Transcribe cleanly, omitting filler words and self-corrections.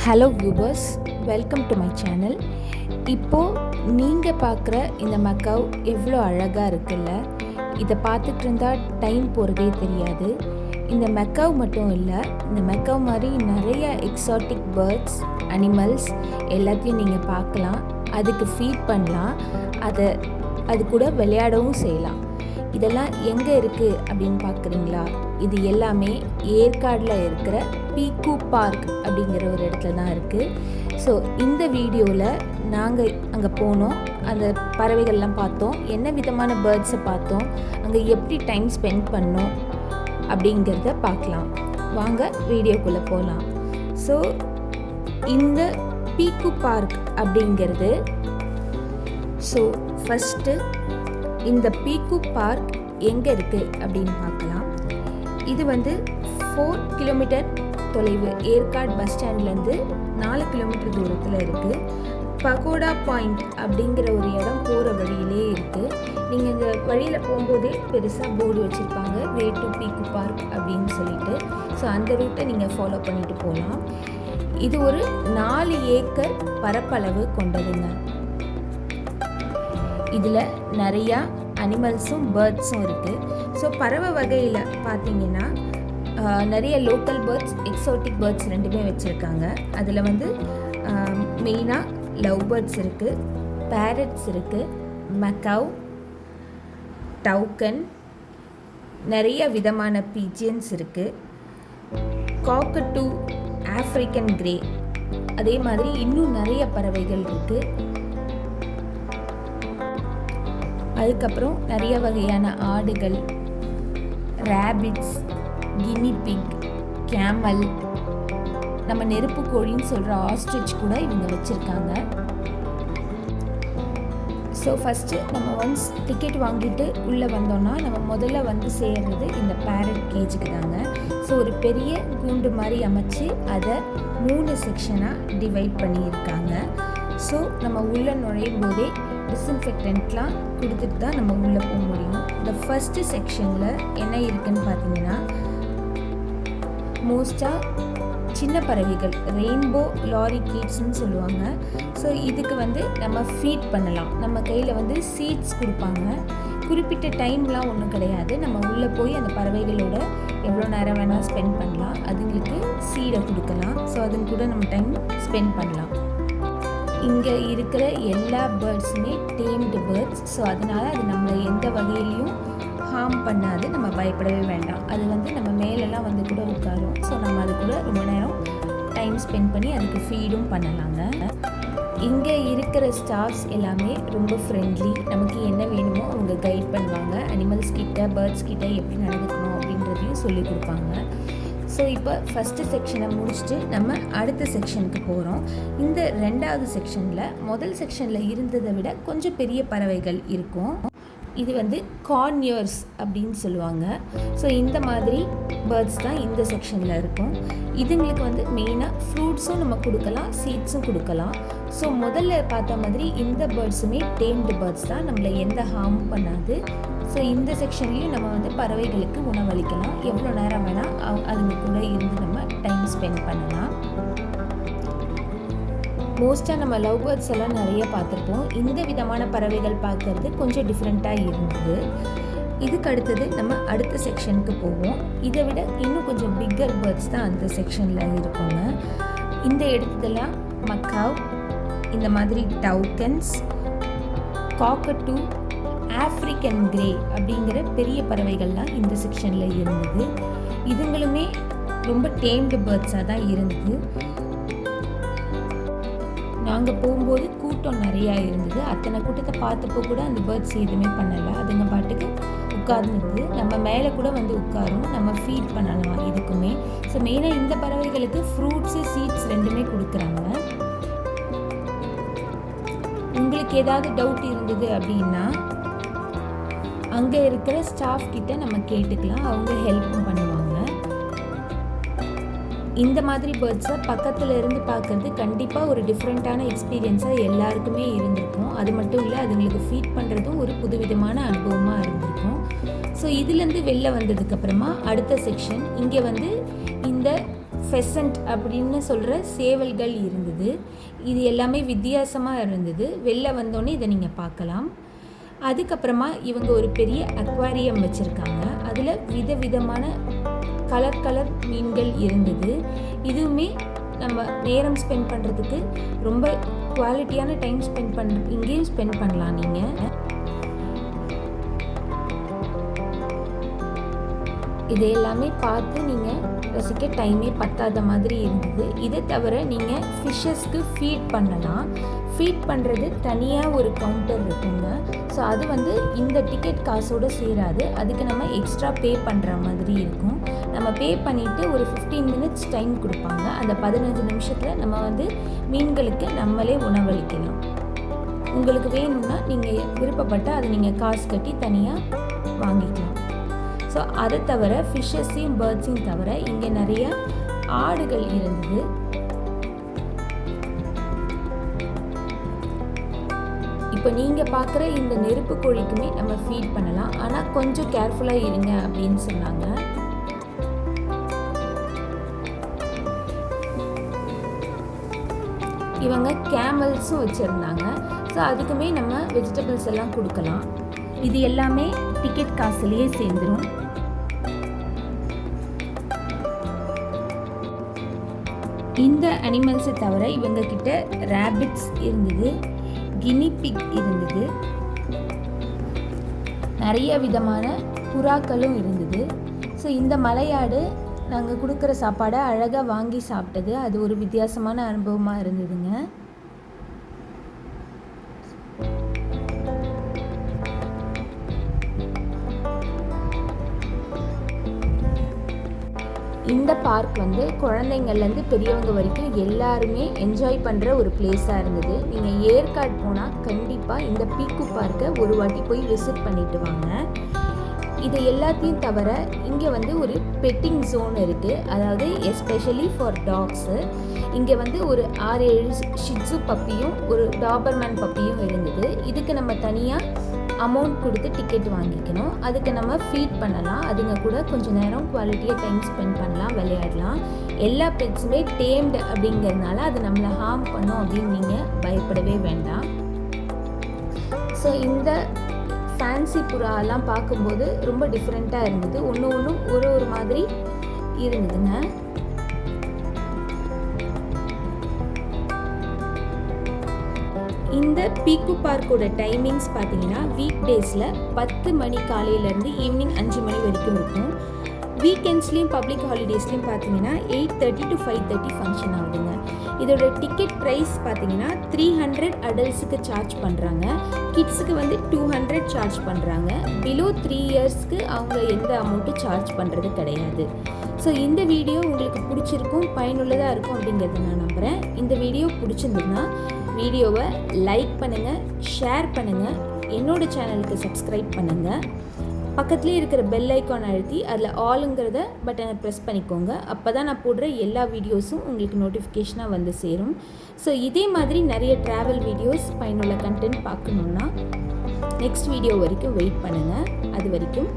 Hello viewers, welcome to my channel. இப்போது நீங்கள் பார்க்குற இந்த மக்காவ் எவ்வளோ அழகாக இருக்குல்ல. இதை பார்த்துட்டு இருந்தால் டைம் போகிறதே தெரியாது. இந்த மக்காவ் மட்டும் இல்லை, இந்த மக்காவ் மாதிரி நிறைய எக்ஸாட்டிக் பேர்ட்ஸ், அனிமல்ஸ் எல்லாத்தையும் நீங்கள் பார்க்கலாம். அதுக்கு ஃபீட் பண்ணலாம், அது கூட விளையாடவும் செய்யலாம். இதெல்லாம் எங்கே இருக்குது அப்படின்னு பார்க்குறீங்களா? இது எல்லாமே ஏற்காடில் இருக்கிற பீக்கு பார்க் அப்படிங்கிற ஒரு இடத்துல தான் இருக்குது. ஸோ இந்த வீடியோவில் நாங்கள் அங்கே போனோம், அந்த பறவைகள்லாம் பார்த்தோம், என்ன விதமான பேர்ட்ஸை பார்த்தோம், அங்கே எப்படி டைம் ஸ்பெண்ட் பண்ணோம் அப்படிங்கிறத பார்க்கலாம். வாங்க வீடியோக்குள்ளே போகலாம். ஸோ இந்த பீக்கு பார்க் அப்படிங்கிறது, ஸோ ஃபஸ்ட்டு இந்த பீக்கு பார்க் எங்கே இருக்குது அப்படின்னு பார்க்கலாம். இது 4 கிலோமீட்டர் தொலைவு, ஏற்காடு பஸ் ஸ்டாண்ட்லேருந்து 4 கிலோமீட்டர் தூரத்தில் இருக்குது. பகோடா பாயிண்ட் அப்படிங்கிற ஒரு இடம் போகிற வழியிலே இருக்குது. நீங்கள் இந்த வழியில் போகும்போதே பெருசாக போர்டு வச்சுருப்பாங்க, வே டு பீக்கு பார்க் அப்படின்னு சொல்லிட்டு. ஸோ அந்த ரூட்டை நீங்கள் ஃபாலோ பண்ணிட்டு போகலாம். இது ஒரு 4 ஏக்கர் பரப்பளவு கொண்டதுங்க. இதில் நிறையா அனிமல்ஸும் பேர்ட்ஸும் இருக்குது. ஸோ பறவை வகையில் பார்த்தீங்கன்னா நிறைய லோக்கல் பேர்ட்ஸ், எக்ஸாட்டிக் பேர்ட்ஸ் ரெண்டுமே வச்சுருக்காங்க. அதில் மெயினாக லவ் பேர்ட்ஸ் இருக்குது, பேரட்ஸ் இருக்குது, மக்காவ், டவுக்கன், நிறைய விதமான பீஜியன்ஸ் இருக்குது, காக்கட்டூ, ஆஃப்ரிக்கன் கிரே, அதே மாதிரி இன்னும் நிறைய பறவைகள் இருக்குது. அதுக்கப்புறம் நிறைய வகையான ஆடுகள், ரேபிட்ஸ், கினி பிக், கேமல், நம்ம நெருப்பு கோழின்னு சொல்கிற ஆஸ்ட்ரிச் கூட இவங்க வச்சுருக்காங்க. ஸோ ஃபஸ்ட்டு நம்ம ஒன்ஸ் டிக்கெட் வாங்கிட்டு உள்ளே வந்தோன்னா நம்ம முதல்ல சேர்றது இந்த பேரட் கேஜுக்கு தாங்க. ஸோ ஒரு பெரிய கூண்டு மாதிரி அமைச்சு அதை 3 செக்ஷனாக டிவைட் பண்ணியிருக்காங்க. ஸோ நம்ம உள்ளே நுழையும் போதே டிஸ்இன்ஃபெக்டன்ட்லாம் கொடுத்துட்டு தான் நம்ம உள்ளே போக முடியும். இந்த ஃபஸ்ட்டு செக்ஷனில் என்ன இருக்குதுன்னு பார்த்தீங்கன்னா, மோஸ்ட்டாக சின்ன பறவைகள், ரெயின்போ லாரிகீட்ஸ்ன்னு சொல்லுவாங்க. ஸோ இதுக்கு நம்ம ஃபீட் பண்ணலாம். நம்ம கையில் சீட்ஸ் கொடுப்பாங்க. குறிப்பிட்ட டைம்லாம் ஒன்றும் கிடையாது. நம்ம உள்ளே போய் அந்த பறவைகளோட எவ்வளோ நேரம் வேணால் ஸ்பெண்ட் பண்ணலாம். அதுங்களுக்கு சீடை கொடுக்கலாம். ஸோ அதுங்க கூட நம்ம டைம் ஸ்பெண்ட் பண்ணலாம். இங்கே இருக்கிற எல்லா பேர்ட்ஸுமே டேம்டு பேர்ட்ஸ். ஸோ அதனால் அது நம்மளை எந்த வகையிலையும் ஹார்ம் பண்ணாது. நம்ம பயப்படவே வேண்டாம். அது நம்ம மேலெல்லாம் கூட உட்காரும். ஸோ நம்ம அது கூட ரொம்ப நேரம் டைம் ஸ்பெண்ட் பண்ணி அதுக்கு ஃபீடும் பண்ணலாங்க. இங்கே இருக்கிற ஸ்டாஃப்ஸ் எல்லாமே ரொம்ப ஃப்ரெண்ட்லி. நமக்கு என்ன வேணுமோ அவங்க கைட் பண்ணுவாங்க. அனிமல்ஸ் கிட்ட, பேர்ட்ஸ் கிட்ட எப்படி நடந்துக்கணும் அப்படின்றதையும் சொல்லி கொடுப்பாங்க. ஸோ இப்போ ஃபஸ்ட்டு செக்ஷனை முடிச்சுட்டு நம்ம அடுத்த செக்ஷனுக்கு போகிறோம். இந்த 2வது செக்ஷனில் முதல் செக்ஷனில் இருந்ததை விட கொஞ்சம் பெரிய பறவைகள் இருக்கும். இது கார்னியர்ஸ் அப்படின்னு சொல்லுவாங்க. ஸோ இந்த மாதிரி பேர்ட்ஸ் தான் இந்த செக்ஷனில் இருக்கும். இதுங்களுக்கு மெயினாக ஃப்ரூட்ஸும் நம்ம கொடுக்கலாம், சீட்ஸும் கொடுக்கலாம். ஸோ முதல்ல பார்த்த மாதிரி இந்த பேர்ட்ஸுமே டேம்டு பேர்ட்ஸ் தான், நம்மளை எந்த ஹார்மும் பண்ணாது. ஸோ இந்த செக்ஷன்லேயும் நம்ம பறவைகளுக்கு உணவளிக்கலாம். எவ்வளோ நேரம் வேணால் அதுங்க கூட இருந்து நம்ம டைம் ஸ்பெண்ட் பண்ணலாம். மோஸ்ட்டாக நம்ம லவ் பேர்ட்ஸ் எல்லாம் நிறைய பார்த்துருப்போம். இந்த விதமான பறவைகள் பார்க்கறது கொஞ்சம் டிஃப்ரெண்ட்டாக இருந்தது. இதுக்கு அடுத்தது நம்ம அடுத்த செக்ஷனுக்கு போவோம். இதை விட இன்னும் கொஞ்சம் பிக்கர் பேர்ட்ஸ் தான் அந்த செக்ஷனில் இருக்குங்க. இந்த இடத்துலலாம் மக்காவ், இந்த மாதிரி டவுக்கன்ஸ், காக்கட்டூ, ஆஃப்ரிக்கன் கிரே அப்படிங்கிற பெரிய பறவைகள்லாம் இந்த செக்ஷனில் இருந்தது. இதுங்களுமே ரொம்ப டேம்டு பேர்ட்ஸாக தான் இருந்தது. நாங்கள் போகும்போது கூட்டம் நிறையா இருந்தது. அத்தனை கூட்டத்தை பார்த்தப்போ கூட அந்த பேர்ட்ஸ் எதுவுமே பண்ணலை. அதுங்க பாட்டுக்கு உட்கார்ந்துருது. நம்ம மேலே கூட உட்காரும், நம்ம ஃபீட் பண்ணலாம் இதுக்குமே. ஸோ மெயினாக இந்த பறவைகளுக்கு ஃப்ரூட்ஸு, சீட்ஸ் ரெண்டுமே கொடுக்குறாங்க. உங்களுக்கு ஏதாவது டவுட் இருந்தது அப்படின்னா அங்கே இருக்கிற ஸ்டாஃப் கிட்ட நம்ம கேட்டுக்கலாம், அவங்க ஹெல்ப்பும் பண்ணுவாங்க. இந்த மாதிரி பேர்ட்ஸை பக்கத்தில் இருந்து பார்க்குறது கண்டிப்பாக ஒரு டிஃப்ரெண்ட்டான எக்ஸ்பீரியன்ஸாக எல்லாருக்குமே இருந்திருக்கும். அது மட்டும் இல்லை, அதுங்களுக்கு ஃபீட் பண்ணுறதும் ஒரு புதுவிதமான அனுபவமாக இருந்திருக்கும். ஸோ இதுலேருந்து வெளில வந்ததுக்கப்புறமா அடுத்த செக்ஷன், இங்கே இந்த ஃபெசன்ட் அப்படின்னு சொல்கிற சேவல்கள் இருந்தது. இது எல்லாமே வித்தியாசமாக இருந்தது. வெளில வந்தோடனே இதை நீங்கள் பார்க்கலாம். அதுக்கப்புறமா இவங்க ஒரு பெரிய அக்வாரியம் வச்சுருக்காங்க. அதில் விதவிதமான கலர் மீன்கள் இருந்தது. இதுவுமே நம்ம நேரம் ஸ்பெண்ட் பண்ணுறதுக்கு ரொம்ப குவாலிட்டியான டைம் இங்கேயும் ஸ்பெண்ட் பண்ணலாம். நீங்கள் இது எல்லாமே பார்த்து நீங்கள் ரசிக்க டைமே பத்தாத மாதிரி இருந்தது. இதை தவிர நீங்கள் ஃபிஷ்ஷஸ்க்கு ஃபீட் பண்ணலாம். ஃபீட் பண்ணுறது தனியாக ஒரு கவுண்டர் இருக்குங்க. ஸோ அது இந்த டிக்கெட் காசோடு சேராது. அதுக்கு நம்ம எக்ஸ்ட்ரா பே பண்ணுற மாதிரி இருக்கும். நம்ம பே பண்ணிவிட்டு ஒரு 15 மினிட்ஸ் டைம் கொடுப்பாங்க. அந்த 15 நிமிஷத்தில் நம்ம மீன்களுக்கு நம்மளே உணவளிக்கலாம். உங்களுக்கு வேணும்னா நீங்கள் விருப்பப்பட்டால் அதை நீங்கள் காசு கட்டி தனியாக வாங்கிக்கலாம். ஸோ அதை தவிர ஃபிஷ்ஷஸையும் பேர்ட்ஸையும் தவிர இங்கே நிறைய ஆடுகள் இருந்தது. இப்போ நீங்கள் பார்க்குற இந்த நெருப்பு கோழிக்குமே நம்ம ஃபீட் பண்ணலாம். ஆனால் கொஞ்சம் கேர்ஃபுல்லாக இருங்க அப்படின்னு சொன்னாங்க. இவங்க கேமல்ஸும் வச்சுருந்தாங்க. ஸோ அதுக்குமே நம்ம வெஜிடபிள்ஸ் எல்லாம் கொடுக்கலாம். இது எல்லாமே டிக்கெட் காசுலேயே சேர்ந்துடும். இந்த அனிமல்ஸை தவிர இவங்க கிட்ட ரேபிட்ஸ் இருந்தது, கினி பிக் இருந்தது, நிறைய விதமான புறாக்களும் இருந்தது. ஸோ இந்த மலையாடு நாங்கள் கொடுக்குற சாப்பாடை அழகாக வாங்கி சாப்பிட்டது அது ஒரு வித்தியாசமான அனுபவமாக இருந்ததுங்க. இந்த பார்க் குழந்தைங்கள்லேருந்து பெரியவங்க வரைக்கும் எல்லாருமே என்ஜாய் பண்ணுற ஒரு பிளேஸாக இருந்தது. நீங்கள் ஏற்காடு போனால் கண்டிப்பாக இந்த பீக்கு பார்க்கை ஒரு வாட்டி போய் விசிட் பண்ணிட்டு வாங்க. இது எல்லாத்தையும் தவிர இங்கே ஒரு பெட்டிங் ஜோன் இருக்குது. அதாவது எஸ்பெஷலி ஃபார் டாக்ஸு. இங்கே ஒரு 6-7 ஷிட்ஸு பப்பியும் ஒரு டாபர்மேன் பப்பியும் இருந்தது. இதுக்கு நம்ம தனியாக அமௌண்ட் கொடுத்து டிக்கெட் வாங்கிக்கணும். அதுக்கு நம்ம ஃபீட் பண்ணலாம். அதுங்க கூட கொஞ்சம் நேரம் குவாலிட்டியாக டைம் ஸ்பெண்ட் பண்ணலாம், விளையாடலாம். எல்லா பெட்ஸுமே டேம்டு அப்படிங்கிறதுனால அது நம்மளை ஹார்ம் பண்ணும் அப்படின்னு நீங்கள் பயப்படவே வேண்டாம். ஸோ இந்த ஃபேன்சி புறாலாம் பார்க்கும்போது ரொம்ப டிஃப்ரெண்ட்டாக இருந்தது. ஒன்றும் ஒரு மாதிரி இருந்ததுங்க. இந்த பீக்கு பார்க்கோட டைமிங்ஸ் பார்த்தீங்கன்னா வீக் டேஸில் 10 மணி காலையிலேருந்து ஈவினிங் 5 மணி வரைக்கும் இருக்கும். வீக்கெண்ட்ஸ்லேயும் பப்ளிக் ஹாலிடேஸ்லேயும் பார்த்தீங்கன்னா 8:30 to 5:30 ஃபங்க்ஷன் ஆகுதுங்க. இதோட டிக்கெட் ப்ரைஸ் பார்த்தீங்கன்னா 300 அடல்ட்ஸுக்கு சார்ஜ் பண்ணுறாங்க. கிட்ஸுக்கு 200 சார்ஜ் பண்ணுறாங்க. பிலோ 3 இயர்ஸ்க்கு அவங்க எந்த அமௌண்ட்டும் சார்ஜ் பண்ணுறது கிடையாது. ஸோ இந்த வீடியோ உங்களுக்கு பிடிச்சிருக்கும், பயனுள்ளதாக இருக்கும் அப்படிங்கிறத நான் நம்புகிறேன். இந்த வீடியோ பிடிச்சிருந்ததுன்னா வீடியோவை லைக் பண்ணுங்கள், ஷேர் பண்ணுங்கள், என்னோடய சேனலுக்கு சப்ஸ்கிரைப் பண்ணுங்கள். பக்கத்துலேயே இருக்கிற பெல் ஐக்கான் அழுத்தி அதில் ஆளுங்கிறத பட்டனை ப்ரெஸ் பண்ணிக்கோங்க. அப்போ தான் நான் போடுற எல்லா வீடியோஸும் உங்களுக்கு நோட்டிஃபிகேஷனாக சேரும். ஸோ இதே மாதிரி நிறைய ட்ராவல் வீடியோஸ், பயனுள்ள கண்டென்ட் பார்க்கணுன்னா நெக்ஸ்ட் வீடியோ வரைக்கும் வெயிட் பண்ணுங்கள். அது வரைக்கும்